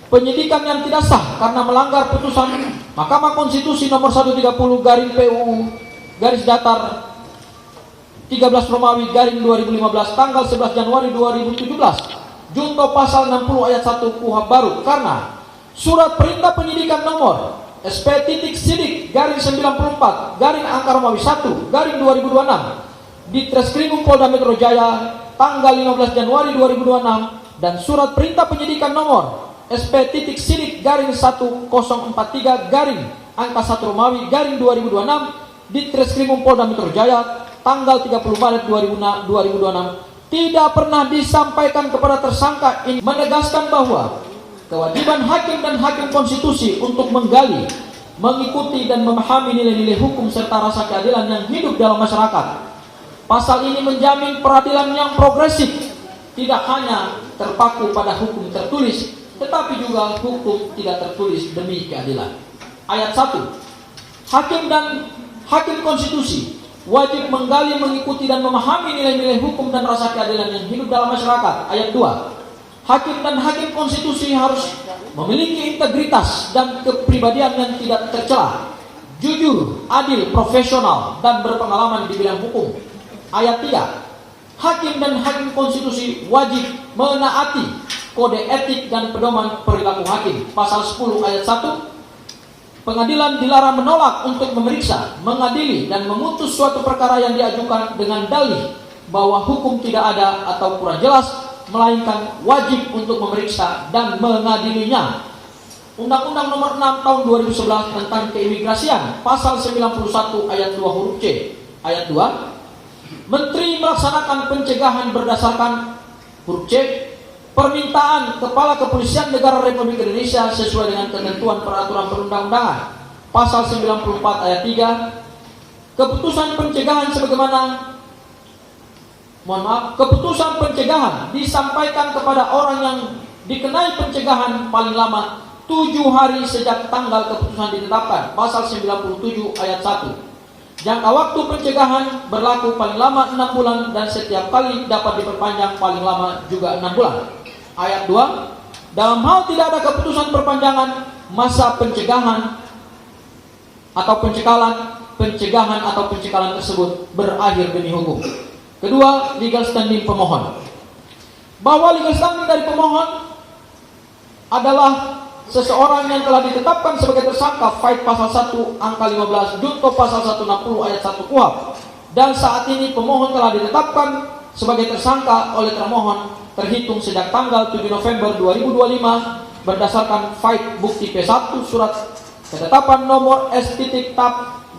penyidikan yang tidak sah karena melanggar putusan Mahkamah Konstitusi nomor 130 garing PUU garis datar 13 Romawi garing 2015 tanggal 11 Januari 2017 junto pasal 60 ayat 1 KUHP baru karena surat perintah penyidikan nomor SP.Sidik garing 94 garing angka Romawi 1 garing 2026 di Treskrimum Polda Metro Jaya tanggal 15 Januari 2026 dan surat perintah penyidikan nomor SP.Sidik garing 1043 garing angka 1 Romawi garing 2026 di Treskrimum Polda Metro Jaya tanggal 30 Maret 2026 tidak pernah disampaikan kepada tersangka ini, menegaskan bahwa kewajiban hakim dan hakim konstitusi untuk menggali, mengikuti dan memahami nilai-nilai hukum serta rasa keadilan yang hidup dalam masyarakat. Pasal ini menjamin peradilan yang progresif, tidak hanya terpaku pada hukum tertulis, tetapi juga hukum tidak tertulis demi keadilan. Ayat 1. Hakim dan hakim konstitusi wajib menggali, mengikuti dan memahami nilai-nilai hukum dan rasa keadilan yang hidup dalam masyarakat. Ayat 2. Hakim dan hakim konstitusi harus memiliki integritas dan kepribadian yang tidak tercela, jujur, adil, profesional, dan berpengalaman di bidang hukum. Ayat 3. Hakim dan hakim konstitusi wajib menaati kode etik dan pedoman perilaku hakim. Pasal 10 ayat 1. Pengadilan dilarang menolak untuk memeriksa, mengadili, dan memutus suatu perkara yang diajukan dengan dalih bahwa hukum tidak ada atau kurang jelas, melainkan wajib untuk memeriksa dan mengadilinya. Undang-Undang Nomor 6 Tahun 2011 tentang Keimigrasian, Pasal 91 ayat 2 huruf C. Ayat 2. Menteri melaksanakan pencegahan berdasarkan huruf C. Permintaan Kepala Kepolisian Negara Republik Indonesia sesuai dengan ketentuan peraturan perundang-undangan. Pasal 94 ayat 3. Keputusan pencegahan keputusan pencegahan disampaikan kepada orang yang dikenai pencegahan paling lama 7 hari sejak tanggal keputusan ditetapkan. Pasal 97 ayat 1. Jangka waktu pencegahan berlaku paling lama 6 bulan dan setiap kali dapat diperpanjang paling lama juga 6 bulan. Ayat 2. Dalam hal tidak ada keputusan perpanjangan masa pencegahan atau pencekalan tersebut berakhir demi hukum. Kedua, legal standing pemohon. Bahwa legal standing dari pemohon adalah seseorang yang telah ditetapkan sebagai tersangka Fight pasal 1 angka 15 junto pasal 160 ayat 1 KUHP dan saat ini pemohon telah ditetapkan sebagai tersangka oleh termohon terhitung sejak tanggal 7 November 2025 berdasarkan Fight bukti P1 surat ketetapan nomor S.Tab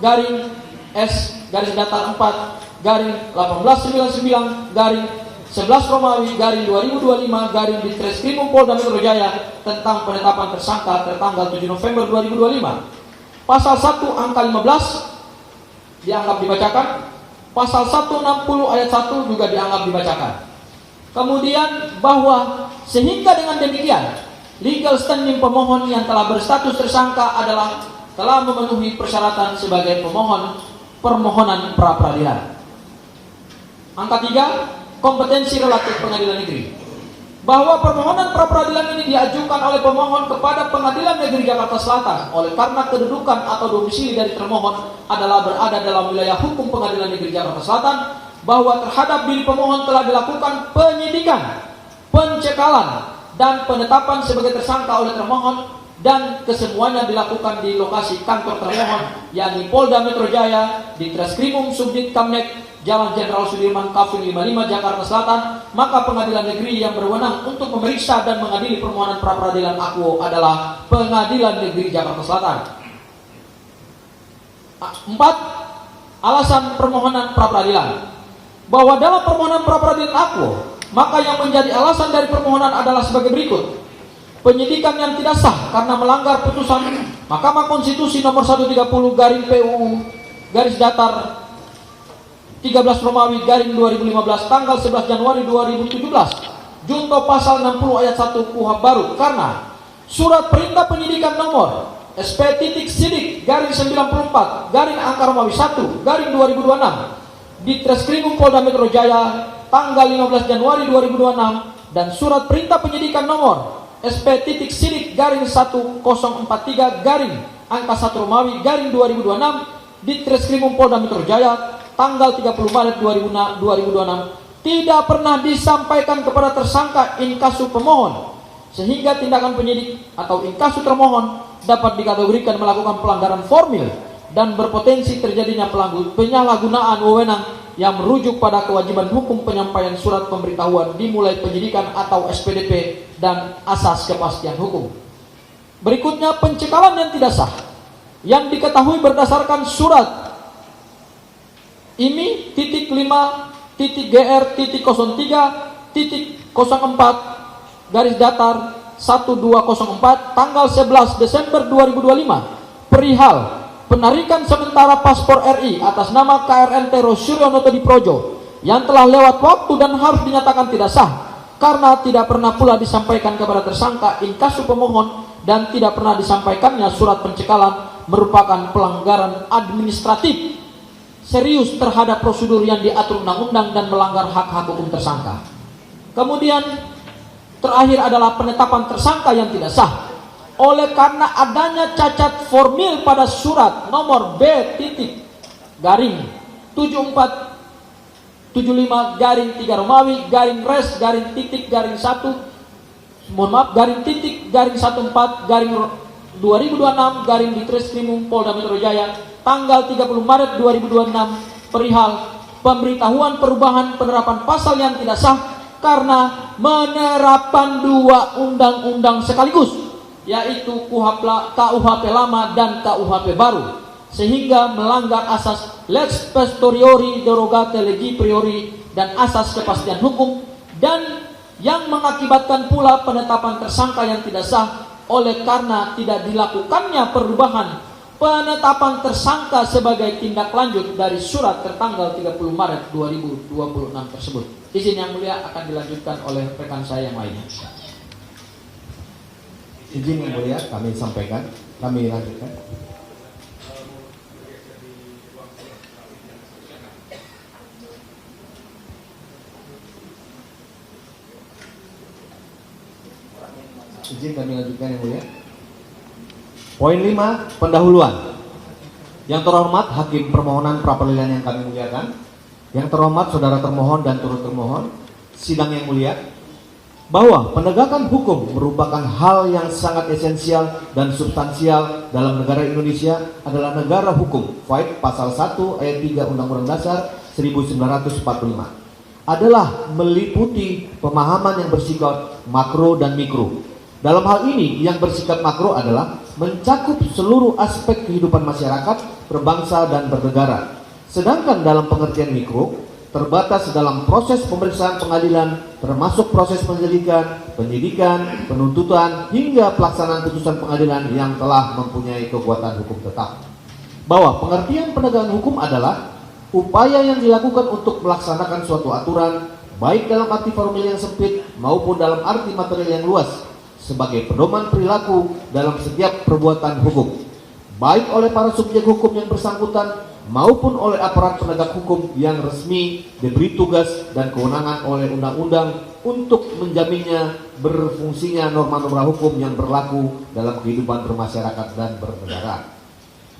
garing S garis datar 4 garing 1899 garing 11 Romawi garing 2025 garing di Treskrimum Polda Metro Jaya tentang penetapan tersangka tertanggal 7 November 2025. Pasal 1 angka 15 dianggap dibacakan. Pasal 160 ayat 1 juga dianggap dibacakan. Kemudian bahwa sehingga dengan demikian legal standing pemohon yang telah berstatus tersangka adalah telah memenuhi persyaratan sebagai pemohon permohonan pra peradilan. Angka 3, kompetensi relatif pengadilan negeri. Bahwa permohonan pra peradilan ini diajukan oleh pemohon kepada Pengadilan Negeri Jakarta Selatan oleh karena kedudukan atau domisili dari termohon adalah berada dalam wilayah hukum Pengadilan Negeri Jakarta Selatan, bahwa terhadap diri pemohon telah dilakukan penyidikan, pencekalan, dan penetapan sebagai tersangka oleh termohon dan kesemuanya dilakukan di lokasi kantor termohon yakni Polda Metro Jaya di Treskrimum Subdit Kamnek Jalan Jenderal Sudirman Kaving 55 Jakarta Selatan, maka pengadilan negeri yang berwenang untuk memeriksa dan mengadili permohonan pra peradilan akuo adalah Pengadilan Negeri Jakarta Selatan. 4. Alasan permohonan pra peradilan. Bahwa dalam permohonan pra peradilan akuo, maka yang menjadi alasan dari permohonan adalah sebagai berikut. Penyidikan yang tidak sah karena melanggar putusan Mahkamah Konstitusi nomor 130 garing PUU garis datar 13 Romawi garing 2015 tanggal 11 Januari 2017 junto pasal 60 ayat 1 KUHP baru karena surat perintah penyidikan nomor SP.Sidik garing 94 garing angka Romawi 1 garing 2026 di Treskrimum Polda Metro Jaya tanggal 15 Januari 2026 dan surat perintah penyidikan nomor SP titik sidik garing 1043 garing angka 1 Romawi garing 2026 di Treskrimum Polda Metro Jaya tanggal 30 Maret 2026 tidak pernah disampaikan kepada tersangka inkasu pemohon, sehingga tindakan penyidik atau inkasu termohon dapat dikategorikan melakukan pelanggaran formil dan berpotensi terjadinya penyalahgunaan wewenang yang merujuk pada kewajiban hukum penyampaian surat pemberitahuan dimulai penyidikan atau SPDP dan asas kepastian hukum. Berikutnya, pencekalan yang tidak sah yang diketahui berdasarkan surat IMI titik 5 titik GR titik 03 titik 04 garis datar 1204 tanggal 11 Desember 2025 perihal penarikan sementara paspor RI atas nama KRN Tero Suryono Todiprojo yang telah lewat waktu dan harus dinyatakan tidak sah karena tidak pernah pula disampaikan kepada tersangka inkasu pemohon dan tidak pernah disampaikannya surat pencekalan merupakan pelanggaran administratif serius terhadap prosedur yang diatur undang-undang dan melanggar hak-hak hukum tersangka. Kemudian terakhir adalah penetapan tersangka yang tidak sah oleh karena adanya cacat formil pada surat nomor B titik garing 7475 garing 3 Romawi garing res garing titik garing 1 garing titik garing 14 garing 2026 garing di Treskrimum Polda Metro Jaya tanggal 30 Maret 2026 perihal pemberitahuan perubahan penerapan pasal yang tidak sah karena menerapan dua undang-undang sekaligus, yaitu KUHP lama dan KUHP baru, sehingga melanggar asas lex posteriori derogate legi priori dan asas kepastian hukum, dan yang mengakibatkan pula penetapan tersangka yang tidak sah oleh karena tidak dilakukannya perubahan penetapan tersangka sebagai tindak lanjut dari surat tertanggal 30 Maret 2026 tersebut. Izin yang mulia akan dilanjutkan oleh rekan saya yang lainnya. Izin yang mulia kami sampaikan, kami lanjutkan. Izin kami lanjutkan yang mulia. Poin 5, pendahuluan. Yang terhormat Hakim Permohonan Pra-peradilan yang kami muliakan, yang terhormat saudara termohon dan turut termohon, sidang yang mulia, bahwa penegakan hukum merupakan hal yang sangat esensial dan substansial dalam negara Indonesia adalah negara hukum. Faid pasal 1 ayat 3 Undang-Undang Dasar 1945 adalah meliputi pemahaman yang bersifat makro dan mikro. Dalam hal ini yang bersifat makro adalah mencakup seluruh aspek kehidupan masyarakat, berbangsa dan bernegara. Sedangkan dalam pengertian mikro terbatas dalam proses pemeriksaan pengadilan, termasuk proses penyelidikan, penyidikan, penuntutan hingga pelaksanaan putusan pengadilan yang telah mempunyai kekuatan hukum tetap. Bahwa pengertian penegakan hukum adalah upaya yang dilakukan untuk melaksanakan suatu aturan, baik dalam arti formil yang sempit maupun dalam arti material yang luas, sebagai pedoman perilaku dalam setiap perbuatan hukum, baik oleh para subjek hukum yang bersangkutan maupun oleh aparat penegak hukum yang resmi diberi tugas dan kewenangan oleh undang-undang untuk menjaminnya berfungsinya norma-norma hukum yang berlaku dalam kehidupan bermasyarakat dan bernegara.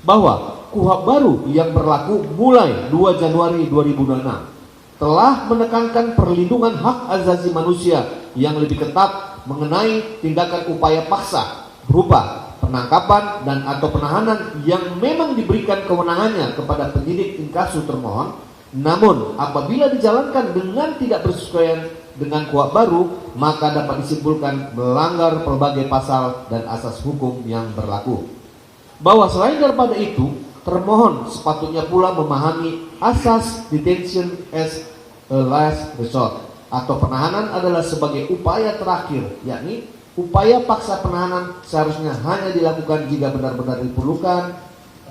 Bahwa KUHP baru yang berlaku mulai 2 Januari 2026 telah menekankan perlindungan hak asasi manusia yang lebih ketat mengenai tindakan upaya paksa berupa penangkapan dan atau penahanan yang memang diberikan kewenangannya kepada penyidik inkasu termohon, namun apabila dijalankan dengan tidak bersesuaian dengan KUHP baru, maka dapat disimpulkan melanggar berbagai pasal dan asas hukum yang berlaku. Bahwa selain daripada itu, termohon sepatutnya pula memahami asas detention as a last resort, atau penahanan adalah sebagai upaya terakhir, yakni upaya paksa penahanan seharusnya hanya dilakukan jika benar-benar diperlukan,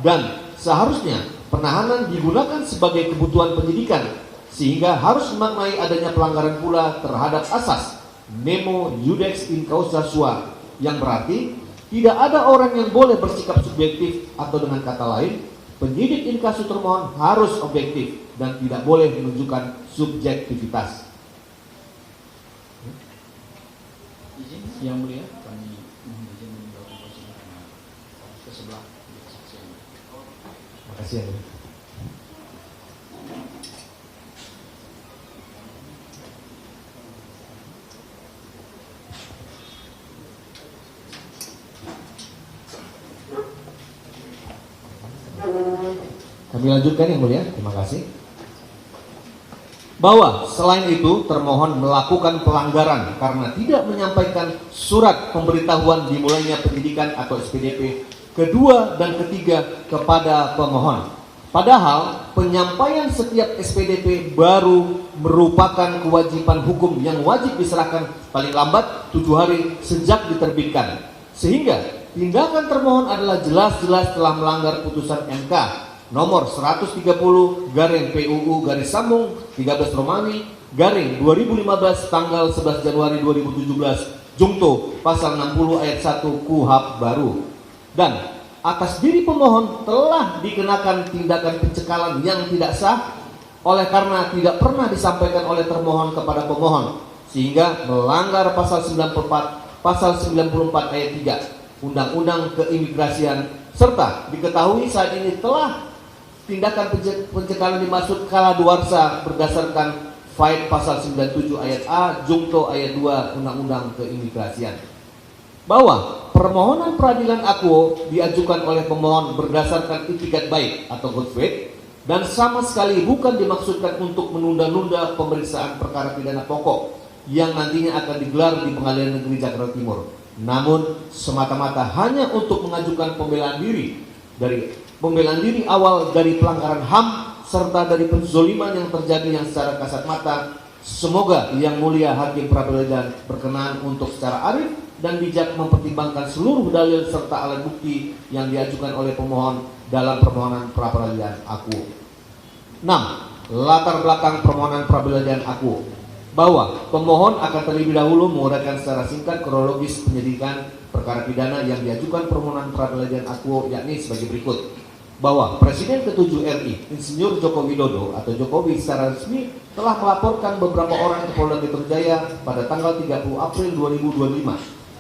dan seharusnya penahanan digunakan sebagai kebutuhan penyidikan, sehingga harus memaknai adanya pelanggaran pula terhadap asas nemo iudex in causa sua, yang berarti tidak ada orang yang boleh bersikap subjektif, atau dengan kata lain, penyidik inkasu termohon harus objektif dan tidak boleh menunjukkan subjektivitas. Izin yang mulia, kami mohon izin meninggalkan persidangan ke sebelah kesaksian. Makasih ya. Mulia. Kami lanjutkan yang mulia, terima kasih. Bahwa selain itu termohon melakukan pelanggaran karena tidak menyampaikan surat pemberitahuan dimulainya penyidikan atau SPDP kedua dan ketiga kepada pemohon. Padahal penyampaian setiap SPDP baru merupakan kewajiban hukum yang wajib diserahkan paling lambat 7 hari sejak diterbitkan. Sehingga tindakan termohon adalah jelas-jelas telah melanggar putusan MK nomor 130 garing PUU garis sambung 13 Romawi garing 2015 tanggal 11 Januari 2017 Jungto pasal 60 ayat 1 KUHP baru. Dan atas diri pemohon telah dikenakan tindakan pencekalan yang tidak sah oleh karena tidak pernah disampaikan oleh termohon kepada pemohon sehingga melanggar pasal 94 ayat 3 Undang-Undang Keimigrasian serta diketahui saat ini telah tindakan pencekalan dimaksud kalaluarsa berdasarkan Faid pasal 97 ayat A Jungto ayat 2 Undang-Undang Keimigrasian. Bahwa permohonan peradilan akuo diajukan oleh pemohon berdasarkan itikat baik atau good faith dan sama sekali bukan dimaksudkan untuk menunda-nunda pemeriksaan perkara pidana pokok yang nantinya akan digelar di Pengadilan Negeri Jakarta Timur. Namun semata-mata hanya untuk mengajukan pembelaan diri awal dari pelanggaran HAM serta dari penzoliman yang terjadi yang secara kasat mata. Semoga yang mulia Hakim Pra-Peradilan berkenan untuk secara arif dan bijak mempertimbangkan seluruh dalil serta alat bukti yang diajukan oleh pemohon dalam permohonan pra-peradilan akuo. 6. Latar belakang permohonan pra-peradilan akuo. Bahwa pemohon akan terlebih dahulu menguraikan secara singkat kronologis penyidikan perkara pidana yang diajukan permohonan pra-peradilan akuo, yakni sebagai berikut. Bahwa Presiden ke-7 RI, Insinyur Joko Widodo atau Jokowi secara resmi telah melaporkan beberapa orang ke Polda Metro Jaya pada tanggal 30 April 2025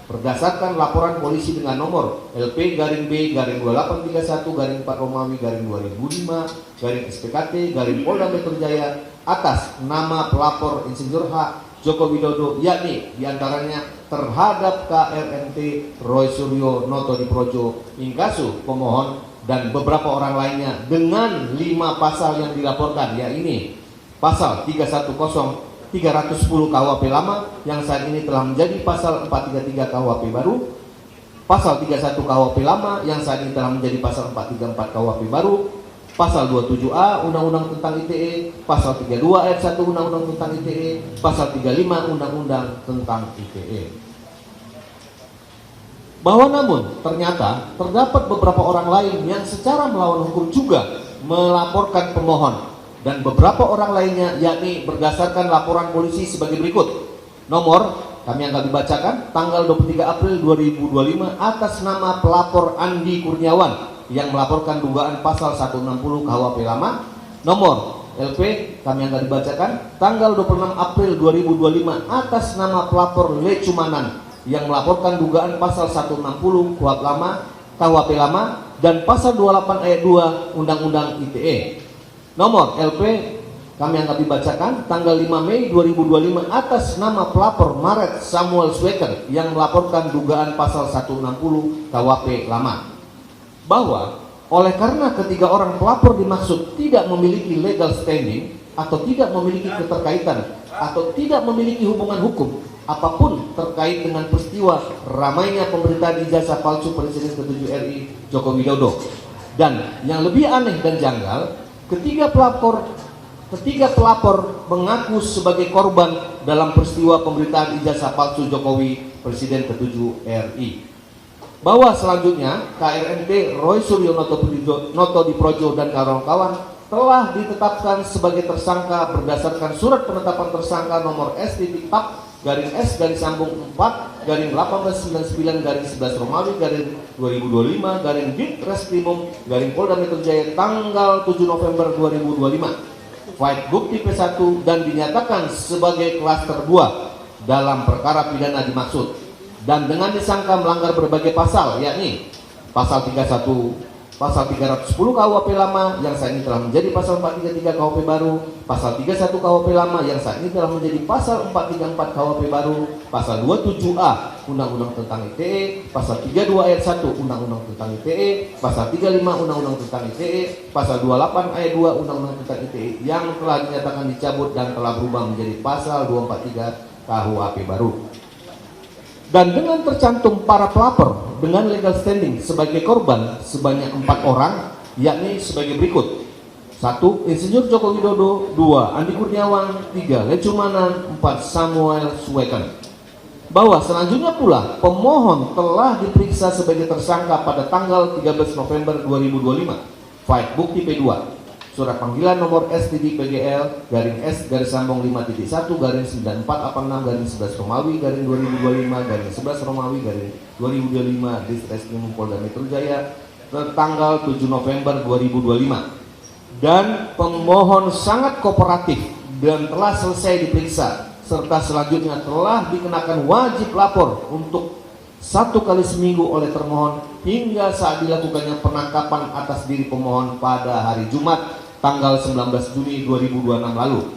berdasarkan laporan polisi dengan nomor LP-B-2831-4 Romawi 2005 SPKT Polda Metro Jaya atas nama pelapor Insinyur H. Joko Widodo, yakni diantaranya terhadap KRNT Roy Suryo Noto Diprojo Inkasu pemohon dan beberapa orang lainnya dengan 5 pasal yang dilaporkan, yakni pasal 310 KUHP lama yang saat ini telah menjadi pasal 433 KUHP baru, pasal 31 KUHP lama yang saat ini telah menjadi pasal 434 KUHP baru, pasal 27A Undang-Undang tentang ITE, pasal 32 ayat 1 Undang-Undang tentang ITE, pasal 35 Undang-Undang tentang ITE. Bahwa namun ternyata terdapat beberapa orang lain yang secara melawan hukum juga melaporkan pemohon dan beberapa orang lainnya, yakni berdasarkan laporan polisi sebagai berikut. Nomor kami akan dibacakan tanggal 23 April 2025 atas nama pelapor Andi Kurniawan yang melaporkan dugaan pasal 160 KUHP lama. Nomor LP kami akan dibacakan tanggal 26 April 2025 atas nama pelapor Le Cumanan yang melaporkan dugaan pasal 160 KUHP lama dan pasal 28 ayat 2 Undang-Undang ITE. Nomor LP kami akan dibacakan tanggal 5 Mei 2025 atas nama pelapor Maret Samuel Sweker yang melaporkan dugaan pasal 160 KUHP lama. Bahwa oleh karena ketiga orang pelapor dimaksud tidak memiliki legal standing atau tidak memiliki keterkaitan atau tidak memiliki hubungan hukum apapun terkait dengan peristiwa ramainya pemberitaan ijazah palsu Presiden ke-7 RI Joko Widodo. Dan yang lebih aneh dan janggal, ketiga pelapor mengaku sebagai korban dalam peristiwa pemberitaan ijazah palsu Jokowi Presiden ke-7 RI. Bahwa selanjutnya KRNT Roy Suryo Noto Diprojo dan kawan-kawan telah ditetapkan sebagai tersangka berdasarkan surat penetapan tersangka nomor S.TAP/S-4/1899/11 Romawi 2025 Ditreskrimum Polda Metro Jaya tanggal 7 November 2025 File bukti P1 dan dinyatakan sebagai klaster 2 dalam perkara pidana dimaksud. dan dengan disangka melanggar berbagai pasal, yakni pasal 31, pasal 310 KUHP lama yang saat ini telah menjadi pasal 433 KUHP baru, pasal 31 KUHP lama yang saat ini telah menjadi pasal 434 KUHP baru, pasal 27A Undang-Undang tentang ITE, pasal 32 ayat 1 Undang-Undang tentang ITE, pasal 35 Undang-Undang tentang ITE, pasal 28 ayat 2 Undang-Undang tentang ITE yang telah dinyatakan dicabut dan telah berubah menjadi pasal 243 KUHP baru. Dan dengan tercantum para pelapor dengan legal standing sebagai korban sebanyak 4 orang, yakni sebagai berikut: 1. Insinyur Joko Widodo, 2. Andi Kurniawan, 3. Lecumanan, 4. Samuel Sweken. Bahwa selanjutnya pula pemohon telah diperiksa sebagai tersangka pada tanggal 13 November 2025. File bukti P2 Surat panggilan nomor S.PGL garing S garis sambung 5.1 garing 9486 garing 11 Romawi garing 2025 garing 11 Romawi garing 2025 Ditreskrim Polda Metro Jaya tertanggal 7 November 2025. Dan pemohon sangat kooperatif dan telah selesai diperiksa serta selanjutnya telah dikenakan wajib lapor untuk 1 kali seminggu oleh termohon hingga saat dilakukannya penangkapan atas diri pemohon pada hari Jumat tanggal 19 Juni 2026 lalu,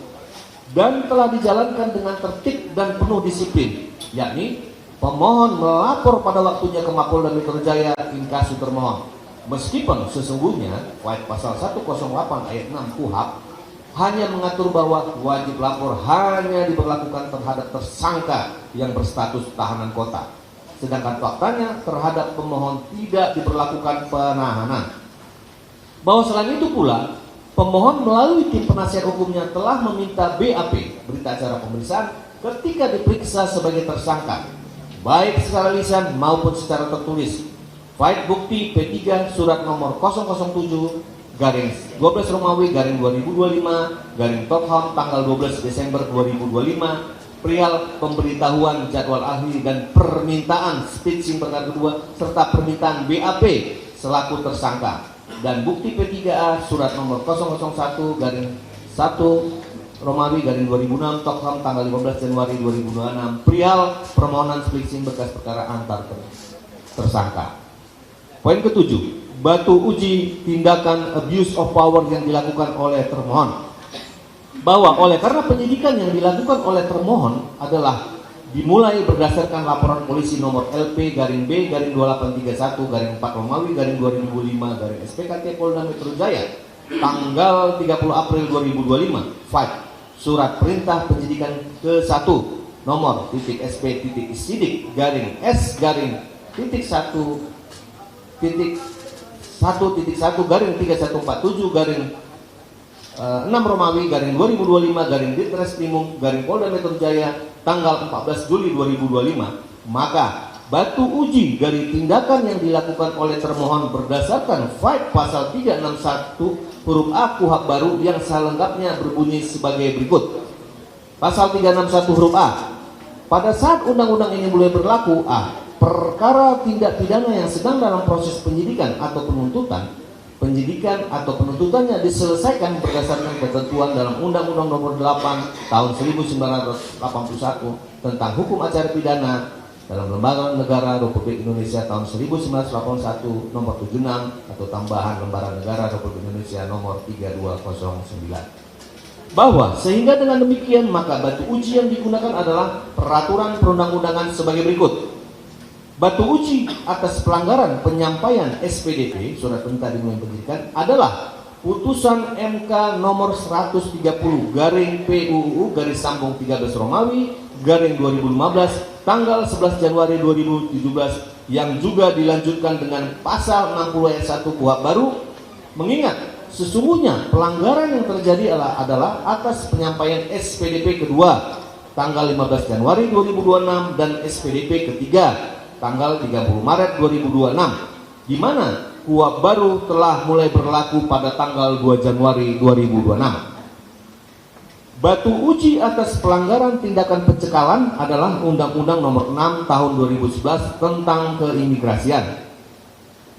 dan telah dijalankan dengan tertib dan penuh disiplin, yakni pemohon melapor pada waktunya ke Mapolda Metro Jaya inkasu termohon, meskipun sesungguhnya pasal 108 ayat 6 KUHP hanya mengatur bahwa wajib lapor hanya diberlakukan terhadap tersangka yang berstatus tahanan kota, sedangkan faktanya terhadap pemohon tidak diberlakukan penahanan. Bahwa selain itu pula pemohon melalui tim penasihat hukumnya telah meminta BAP berita acara pemeriksaan ketika diperiksa sebagai tersangka, baik secara lisan maupun secara tertulis. File bukti P3 surat nomor 007 garing 12 Romawi garing 2025 garing Topham tanggal 12 Desember 2025 perihal pemberitahuan jadwal ahli dan permintaan speech perkara kedua serta permintaan BAP selaku tersangka. Dan bukti P3A surat nomor 001 garing 1 Romawi garing 2006 Tokham tanggal 15 Januari 2026 perihal permohonan splitsing berkas perkara antar tersangka. Poin ketujuh, batu uji tindakan abuse of power yang dilakukan oleh termohon. Bahwa karena penyidikan yang dilakukan oleh termohon adalah dimulai berdasarkan laporan polisi nomor LP garing B garing 2831 garing 4 Romawi garing 2005 garing SPKT Polda Metro Jaya tanggal 30 April 2025. File surat perintah penyidikan ke-1 nomor .SP.Sidik garing S garing .1.1.1 garing 3147 garing 6 Romawi garing 2025 garing Ditreskrim garing Polda Metro Jaya tanggal 14 Juli 2025, maka batu uji dari tindakan yang dilakukan oleh termohon berdasarkan file pasal 361 huruf A KUHP baru yang selengkapnya berbunyi sebagai berikut. Pasal 361 huruf A. Pada saat undang-undang ini mulai berlaku, A. Perkara tindak pidana yang sedang dalam proses penyidikan atau penuntutan, penyidikan atau penuntutannya diselesaikan berdasarkan ketentuan dalam Undang-Undang Nomor 8 Tahun 1981 tentang Hukum Acara Pidana dalam Lembaga Negara Republik Indonesia Tahun 1981 Nomor 76 atau tambahan Lembaga Negara Republik Indonesia Nomor 3209. Bahwa sehingga dengan demikian maka batu uji yang digunakan adalah peraturan perundang-undangan sebagai berikut. Batu uji atas pelanggaran penyampaian SPDP surat perintah dimulai penyidikan adalah putusan MK nomor 130 garing PUU garis sambung 13 Romawi garing 2015 tanggal 11 Januari 2017 yang juga dilanjutkan dengan pasal 60 ayat 1 KUHP baru, mengingat sesungguhnya pelanggaran yang terjadi adalah atas penyampaian SPDP kedua tanggal 15 Januari 2026 dan SPDP ketiga tanggal 30 Maret 2026, di mana KUHP baru telah mulai berlaku pada tanggal 2 Januari 2026. Batu uji atas pelanggaran tindakan pencekalan adalah Undang-Undang Nomor 6 Tahun 2011 tentang keimigrasian.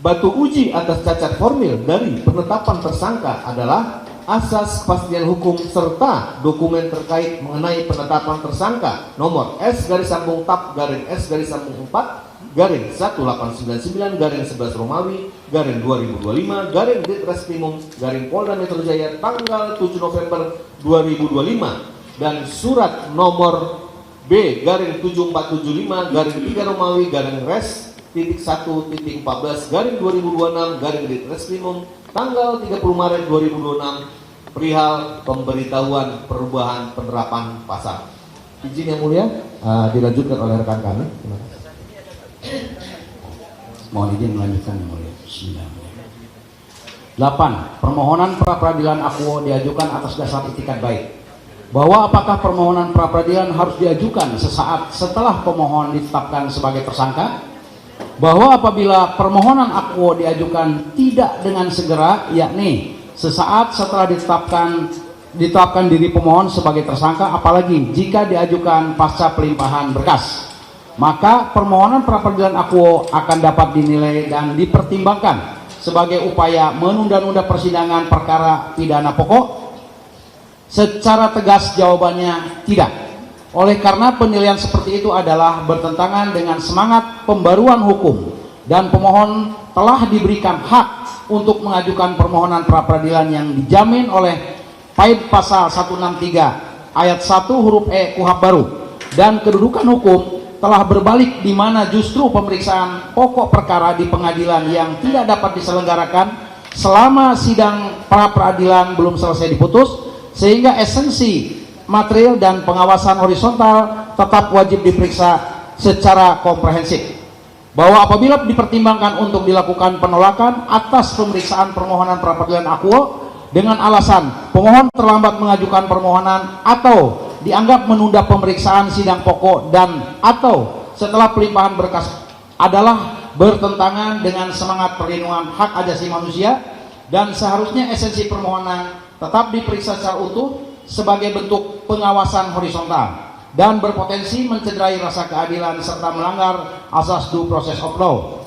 Batu uji atas cacat formil dari penetapan tersangka adalah asas kepastian hukum serta dokumen terkait mengenai penetapan tersangka nomor S/S/4/1899/11 Romawi /2025 Ditreskrimum Polda Metro Jaya tanggal 7 November 2025 dan surat nomor B/7475/3 Romawi /Res.1.14/2026 Ditreskrimum tanggal 30 Maret 2026 perihal pemberitahuan perubahan penerapan pasal. Izin yang mulia, dilanjutkan oleh rekan kami. Terima kasih. Mohon izin melanjutkan yang mulia. 8. Permohonan pra peradilan akuo diajukan atas dasar itikat baik. Bahwa apakah permohonan pra peradilan harus diajukan sesaat setelah pemohon ditetapkan sebagai tersangka? Bahwa apabila permohonan akuo diajukan tidak dengan segera, yakni sesaat setelah ditetapkan diri pemohon sebagai tersangka, apalagi jika diajukan pasca pelimpahan berkas, maka permohonan pra peradilan akuo akan dapat dinilai dan dipertimbangkan sebagai upaya menunda-nunda persidangan perkara pidana pokok. Secara tegas jawabannya tidak. Oleh karena penilaian seperti itu adalah bertentangan dengan semangat pembaruan hukum dan pemohon telah diberikan hak untuk mengajukan permohonan pra peradilan yang dijamin oleh PAID pasal 163 ayat 1 huruf E KUHP baru, dan kedudukan hukum telah berbalik di mana justru pemeriksaan pokok perkara di pengadilan yang tidak dapat diselenggarakan selama sidang pra peradilan belum selesai diputus, sehingga esensi material dan pengawasan horizontal tetap wajib diperiksa secara komprehensif. Bahwa apabila dipertimbangkan untuk dilakukan penolakan atas pemeriksaan permohonan pra peradilan akuo dengan alasan pemohon terlambat mengajukan permohonan atau dianggap menunda pemeriksaan sidang pokok dan atau setelah pelimpahan berkas adalah bertentangan dengan semangat perlindungan hak asasi manusia, dan seharusnya esensi permohonan tetap diperiksa secara utuh sebagai bentuk pengawasan horizontal dan berpotensi mencederai rasa keadilan serta melanggar asas due process of law.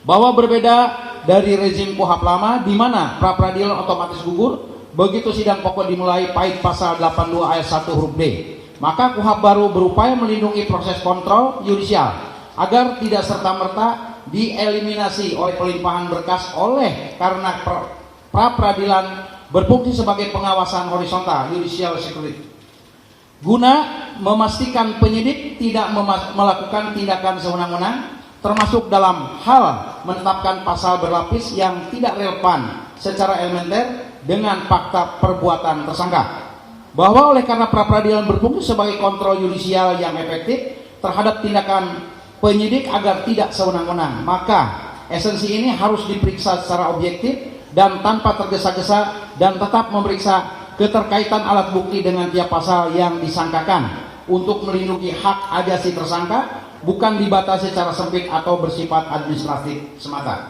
Bahwa berbeda dari rezim KUHP lama di mana pra peradilan otomatis gugur begitu sidang pokok dimulai PAID pasal 82 ayat 1 huruf D, maka KUHP baru berupaya melindungi proses kontrol yudisial agar tidak serta-merta dieliminasi oleh pelimpahan berkas oleh karena pra peradilan berfungsi sebagai pengawasan horizontal judicial security guna memastikan penyidik tidak melakukan tindakan sewenang-wenang, termasuk dalam hal menetapkan pasal berlapis yang tidak relevan secara elementer dengan fakta perbuatan tersangka. Bahwa oleh karena pra peradilan berfungsi sebagai kontrol yudisial yang efektif terhadap tindakan penyidik agar tidak sewenang-wenang, maka esensi ini harus diperiksa secara objektif dan tanpa tergesa-gesa, dan tetap memeriksa keterkaitan alat bukti dengan tiap pasal yang disangkakan untuk melindungi hak asasi tersangka, bukan dibatasi secara sempit atau bersifat administratif semata.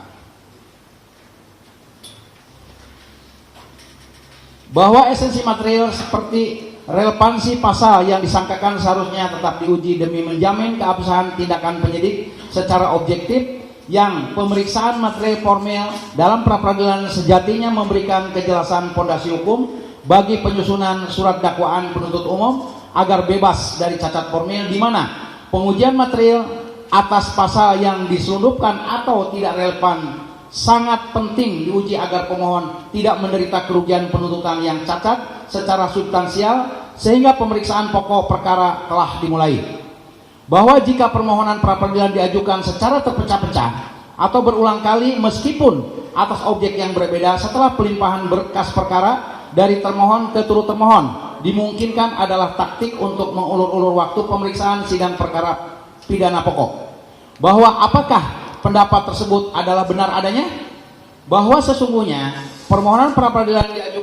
Bahwa esensi material seperti relevansi pasal yang disangkakan seharusnya tetap diuji demi menjamin keabsahan tindakan penyidik secara objektif, yang pemeriksaan material formil dalam pra peradilan sejatinya memberikan kejelasan fondasi hukum bagi penyusunan surat dakwaan penuntut umum agar bebas dari cacat formil, di mana pengujian material atas pasal yang diselundupkan atau tidak relevan sangat penting diuji agar pemohon tidak menderita kerugian penuntutan yang cacat secara substansial sehingga pemeriksaan pokok perkara telah dimulai. Bahwa jika permohonan pra peradilan diajukan secara terpecah-pecah atau berulang kali meskipun atas objek yang berbeda setelah pelimpahan berkas perkara dari termohon ke turut termohon, dimungkinkan adalah taktik untuk mengulur-ulur waktu pemeriksaan sidang perkara pidana pokok. Bahwa apakah pendapat tersebut adalah benar adanya? Bahwa sesungguhnya permohonan pra peradilan diajukan